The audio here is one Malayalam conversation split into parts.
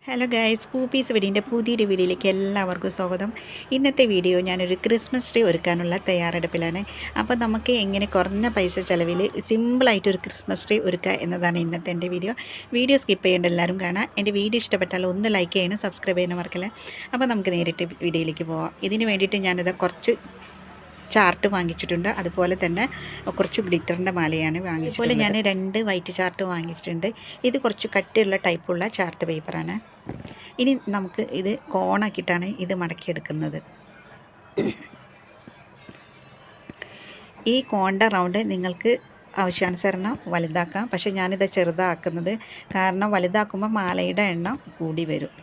ഹലോ ഗൈസ്, പൂപ്പീസ് വെഡിൻ്റെ പുതിയൊരു വീഡിയോയിലേക്ക് എല്ലാവർക്കും സ്വാഗതം. ഇന്നത്തെ വീഡിയോ ഞാനൊരു ക്രിസ്മസ് ട്രീ ഒരുക്കാനുള്ള തയ്യാറെടുപ്പിലാണ്. അപ്പോൾ നമുക്ക് എങ്ങനെ കുറഞ്ഞ പൈസ ചിലവിൽ സിമ്പിളായിട്ടൊരു ക്രിസ്മസ് ട്രീ ഒരുക്കുക എന്നതാണ് ഇന്നത്തെ എൻ്റെ വീഡിയോ സ്കിപ്പ് ചെയ്യേണ്ട എല്ലാവരും കാണാം. എൻ്റെ വീഡിയോ ഇഷ്ടപ്പെട്ടാൽ ഒന്ന് ലൈക്ക് ചെയ്യണം, സബ്സ്ക്രൈബ് ചെയ്യണം മറക്കല്ലേ. അപ്പോൾ നമുക്ക് നേരിട്ട് വീഡിയോയിലേക്ക് പോവാം. ഇതിന് വേണ്ടിയിട്ട് ഞാനിത് കുറച്ച് ചാർട്ട് വാങ്ങിച്ചിട്ടുണ്ട്, അതുപോലെ തന്നെ കുറച്ച് ഗ്ലിറ്ററിൻ്റെ മാലയാണ് വാങ്ങിച്ചത്. അതുപോലെ ഞാൻ 2 വൈറ്റ് ചാർട്ട് വാങ്ങിച്ചിട്ടുണ്ട്. ഇത് കുറച്ച് കട്ടിയുള്ള ടൈപ്പുള്ള ചാർട്ട് പേപ്പറാണ്. ഇനി നമുക്ക് ഇത് കോണാക്കിയിട്ടാണ് ഇത് മടക്കിയെടുക്കുന്നത്. ഈ കോണിൻ്റെ റൗണ്ട് നിങ്ങൾക്ക് ആവശ്യാനുസരണം വലുതാക്കാം, പക്ഷേ ഞാനിത് ചെറുതാക്കുന്നത് കാരണം വലുതാക്കുമ്പോൾ മാലയുടെ എണ്ണം കൂടി വരും.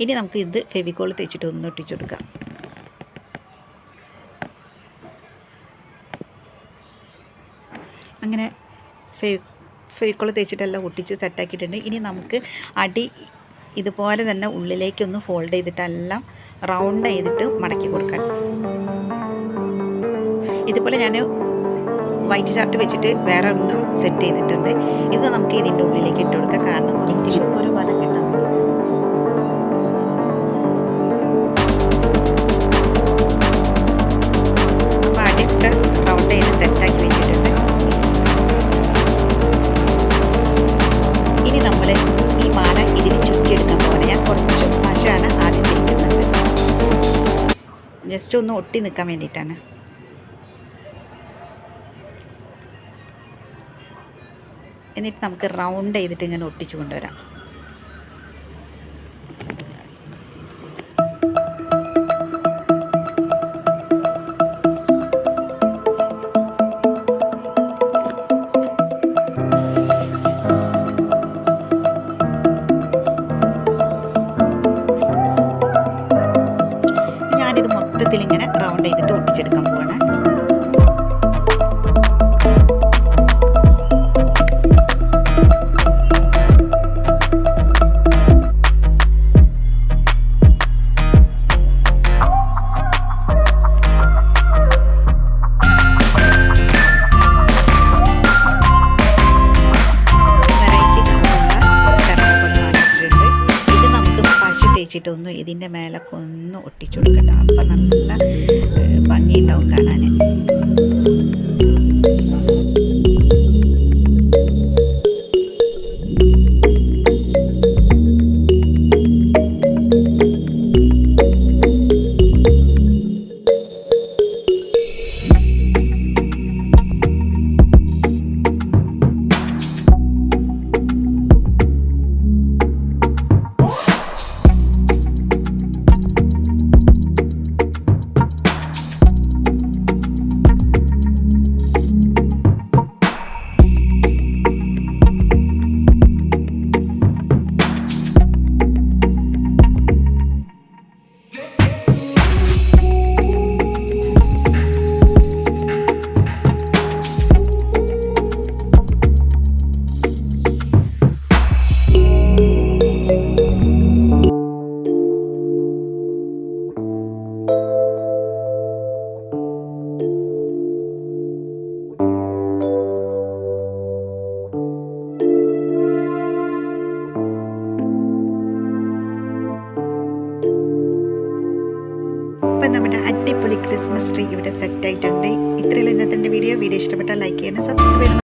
ഇനി നമുക്ക് ഇത് ഫെവിക്കോൾ തേച്ചിട്ട് ഒന്ന് ഒട്ടിച്ചു കൊടുക്കാം. അങ്ങനെ ഫെവിക്കോൾ തേച്ചിട്ടെല്ലാം ഒട്ടിച്ച് സെറ്റാക്കിയിട്ടുണ്ട്. ഇനി നമുക്ക് അടി ഇതുപോലെ തന്നെ ഉള്ളിലേക്കൊന്ന് ഫോൾഡ് ചെയ്തിട്ടെല്ലാം റൗണ്ട് ചെയ്തിട്ട് മടക്കി കൊടുക്കാം. ഇതുപോലെ ഞാൻ വൈറ്റ് ചാർട്ട് വെച്ചിട്ട് വേറെ ഒന്ന് സെറ്റ് ചെയ്തിട്ടുണ്ട്. ഇത് നമുക്ക് ഇതിൻ്റെ ഉള്ളിലേക്ക് ഇട്ട് കൊടുക്കാം, കാരണം ഒരു പദം കിട്ടാൻ. അപ്പോൾ അടിയിട്ട് റൗണ്ട് ചെയ്ത് സെറ്റാക്കി വെച്ചിട്ടുണ്ട്. ഇനി നമ്മൾ ഈ മാല ഇതിന് ചുറ്റിയെടുക്കാൻ പോകണം. ഞാൻ കുറച്ച് പശയാണ് ആദ്യം തേക്കുന്നത്, ജസ്റ്റ് ഒന്ന് ഒട്ടി നിൽക്കാൻ വേണ്ടിയിട്ടാണ്. എന്നിട്ട് നമുക്ക് റൗണ്ട് ചെയ്തിട്ട് ഇങ്ങനെ ഒട്ടിച്ചു കൊണ്ടുവരാം. ഞാനിത് മൊത്തത്തിൽ ഇങ്ങനെ റൗണ്ട് ചെയ്തിട്ട് ഒട്ടിച്ചെടുക്കാൻ പോവാണ്. ൊന്ന് ഇതിൻ്റെ മേലൊക്കെ ഒന്ന് ഒട്ടിച്ചു കൊടുക്കട്ടെ. അപ്പം നല്ല ഭംഗിയുണ്ടാവും കാണാൻ. അപ്പം നമ്മുടെ അടിപൊളി ക്രിസ്മസ് ട്രീ ഇവിടെ സെറ്റായിട്ടുണ്ട്. ഇത്രയുള്ള ഇന്നത്തെ വീഡിയോ ഇഷ്ടപ്പെട്ടാൽ ലൈക്ക് ചെയ്യണം, സബ്സ്ക്രൈബ് ചെയ്യണം.